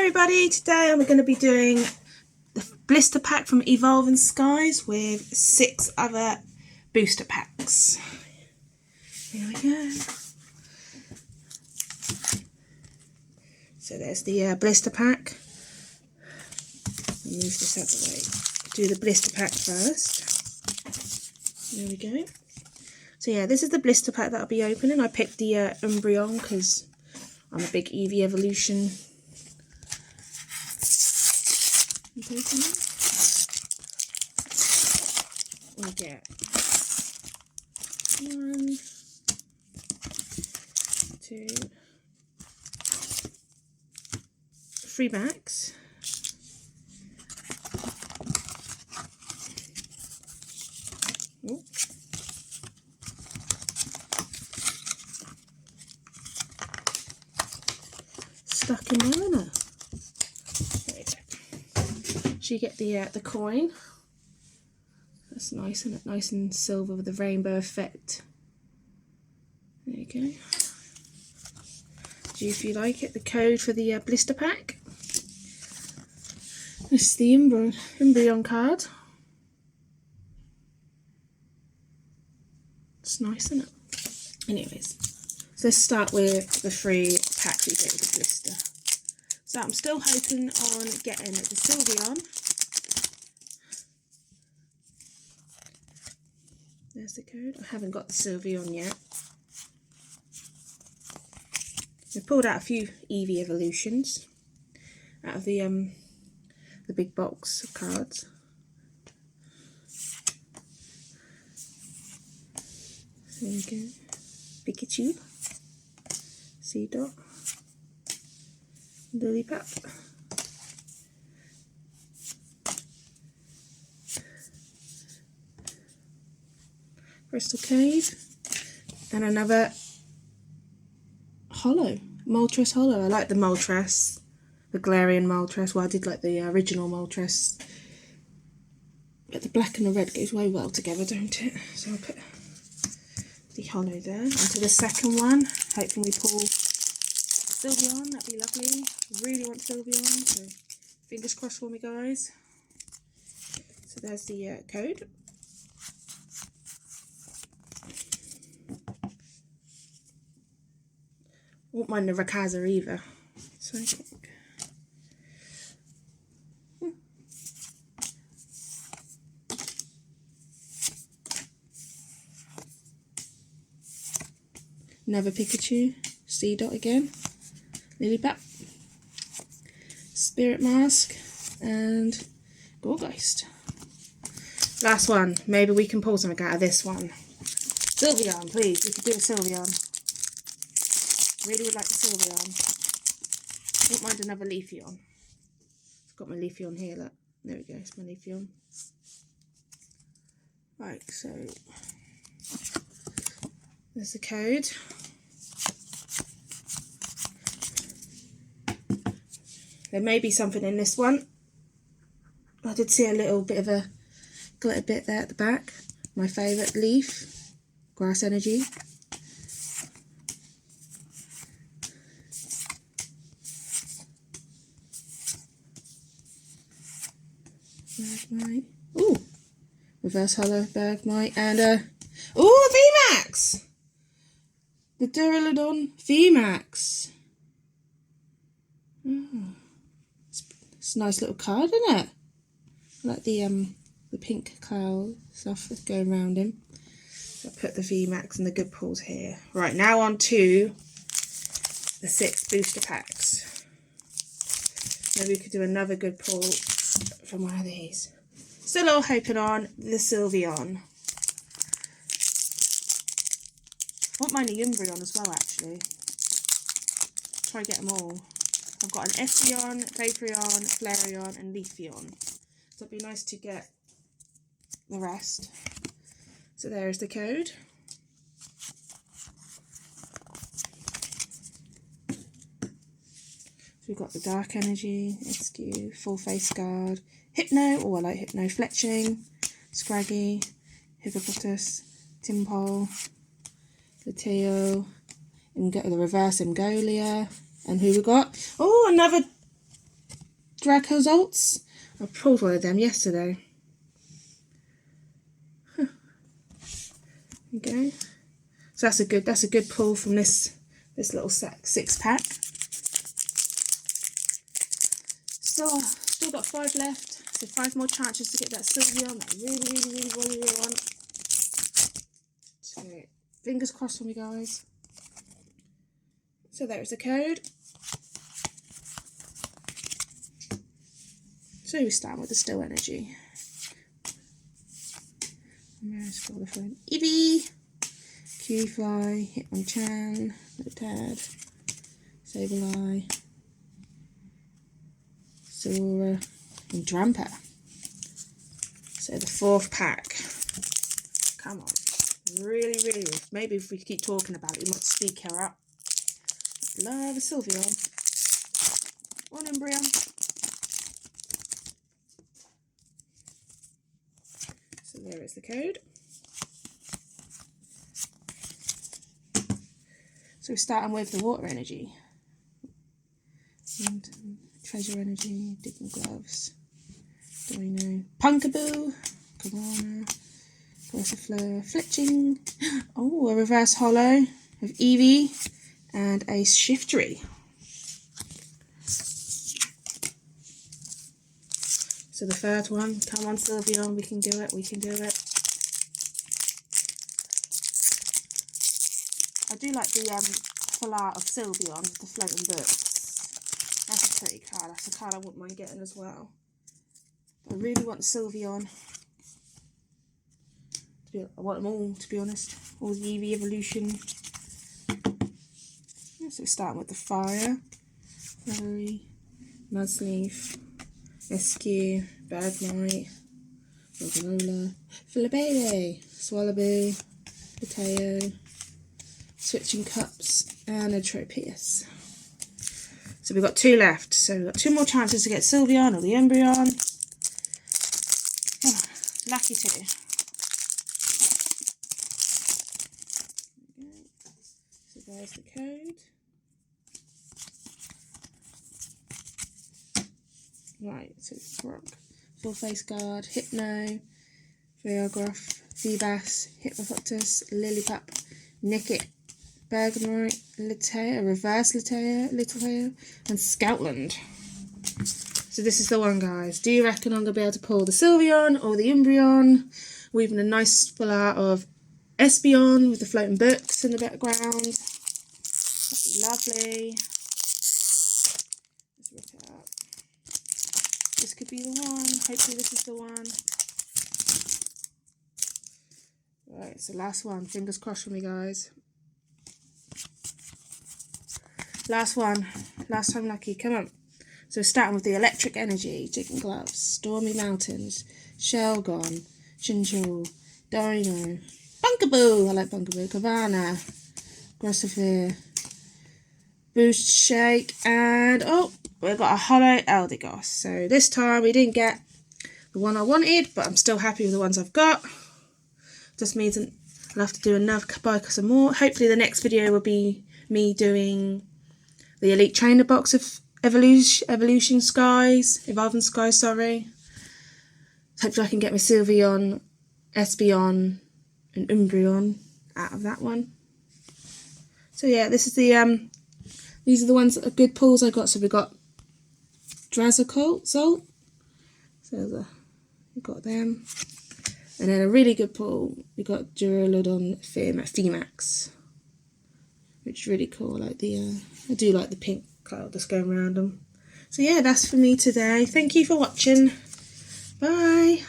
everybody, today I'm going to be doing the blister pack from Evolving Skies with 6 other booster packs. Here we go. So there's the blister pack. I'll move this out of the way. Do the blister pack first. There we go. So yeah, this is the blister pack that I'll be opening. I picked the Umbreon because I'm a big Eevee Evolution. We get 1, 2, 3 backs. Ooh. Stuck in there, isn't it? There we go. So you get the coin. That's nice, isn't it? Nice and silver with the rainbow effect. There you go. Do if you like it, the code for the blister pack. This is the Umbreon card. It's nice, isn't it? Anyways, so let's start with the 3 packs we get with the blister. So I'm still hoping on getting the Sylveon. There's the code. I haven't got the Sylveon yet. We pulled out a few Eevee Evolutions out of the big box of cards. There we go. Pikachu, Seedot, Lillipup, Crystal Cave, and another Holo, Moltres Holo. I like the Moltres, the Galarian Moltres. Well, I did like the original Moltres, but the black and the red goes way well together, don't it? So I'll put the Holo there. Onto the second one. Hoping we pull Sylveon, that'd be lovely. Really want Sylveon, so fingers crossed for me, guys. So there's the code. Won't mind the Rayquaza either. So I think. Another Pikachu, Seedot again, Lillipup, Spirit Mask, and Gourgeist. Last one. Maybe we can pull something out of this one. Sylveon, please. We could do a Sylveon. Really would like the Sylveon. Wouldn't mind another Leafeon. I've got my Leafeon here, look. There we go, it's my Leafeon. Right, so there's the code. There may be something in this one. I did see a little bit of a glitter bit there at the back. My favourite leaf, Grass Energy. Bergmite. Ooh, reverse holo Bergmite and ooh, VMAX. The Duraludon VMAX. Oh. It's a nice little card, isn't it? I like the pink cloud stuff that's going around him. So I'll put the VMAX and the good pulls here. Right, now on to the 6 booster packs. Maybe we could do another good pull from one of these. Still all hoping on the Sylveon. I won't mind the Umbreon as well, actually. Try to get them all. I've got an Espeon, Vaporeon, Flareon, and Leafeon. So it'd be nice to get the rest. So there's the code. So we've got the Dark Energy, SQ, Full Face Guard, Hypno, oh I like Hypno, Fletching, Scraggy, Hippopotas, Timpole, the reverse Angolia, and who we got? Oh, another Dracozolt. I pulled one of them yesterday. Huh. There you go. So that's a good pull from this little 6-pack. Still got 5 left. So 5 more chances to get that Sylveon that I really want. So fingers crossed for me, guys. So there's the code. So we start with the Still Energy. Let's go with one. Eevee, Cutiefly, Hitmonchan, Lotad, Sableye, Zora, and Drampa. So the 4th pack. Come on. Really. Maybe if we keep talking about it, we might speed her up. Love a Sylveon. One Umbreon. So there is the code. So we're starting with the Water Energy. And Treasure Energy, Digging Gloves, Dorino, Punkaboo, Kavana, Gossifleur, Fletching. Oh, a reverse holo of Eevee and a Shiftry. So the 3rd one, come on Sylveon, we can do it. I do like the full art of Sylveon with the floating books. That's a pretty card. That's a card I wouldn't mind getting as well. I really want the Sylveon. I want them all, to be honest. All the Eevee evolution. So we're starting with the Fire, Flurry, Mudsleaf, SQ, Bergmite, Roganola, Philibele, Swallowbee, Potato, Switching Cups, and a Tropius. So we've got 2 left. So we've got 2 more chances to get Sylveon or the Umbreon. Oh, lucky 2. So there's the code. Right, so Brock, Full Face Guard, Hypno, Veilgraph, Feebas, Hypnophoctus, Lillipup, Nickit, Bergmite, Litea, Reverse Litea, and Scoutland. So this is the one, guys. Do you reckon I'm going to be able to pull the Sylveon or the Umbreon? Weaving a nice full art of Espeon with the floating books in the background. That'd be lovely. Let's rip it up. This could be the one. Hopefully this is the one. Right, so last one. Fingers crossed for me, guys. Last one. Last time lucky. Come on. So starting with the Electric Energy, Digging Gloves, Stormy Mountains, Shelgon, Chinchou, Dorino, Punkaboo, I like Punkaboo, Kavana, Gossifleur, Boost Shake, and oh, we've got a holo Eldegoss. So this time we didn't get the one I wanted, but I'm still happy with the ones I've got. Just means I'll have to do another, buy some more. Hopefully the next video will be me doing the Elite Trainer box of Evolving Skies, sorry. Hopefully I can get my Sylveon, Espeon, and Umbreon out of that one. So yeah, this is the these are the ones that are good pulls I got. So we got Dracozolt, so we got them, and then a really good pull we got Duraludon Phoenix, which is really cool. I like the I do like the pink cloud that's going around them. So yeah, that's for me today. Thank you for watching. Bye.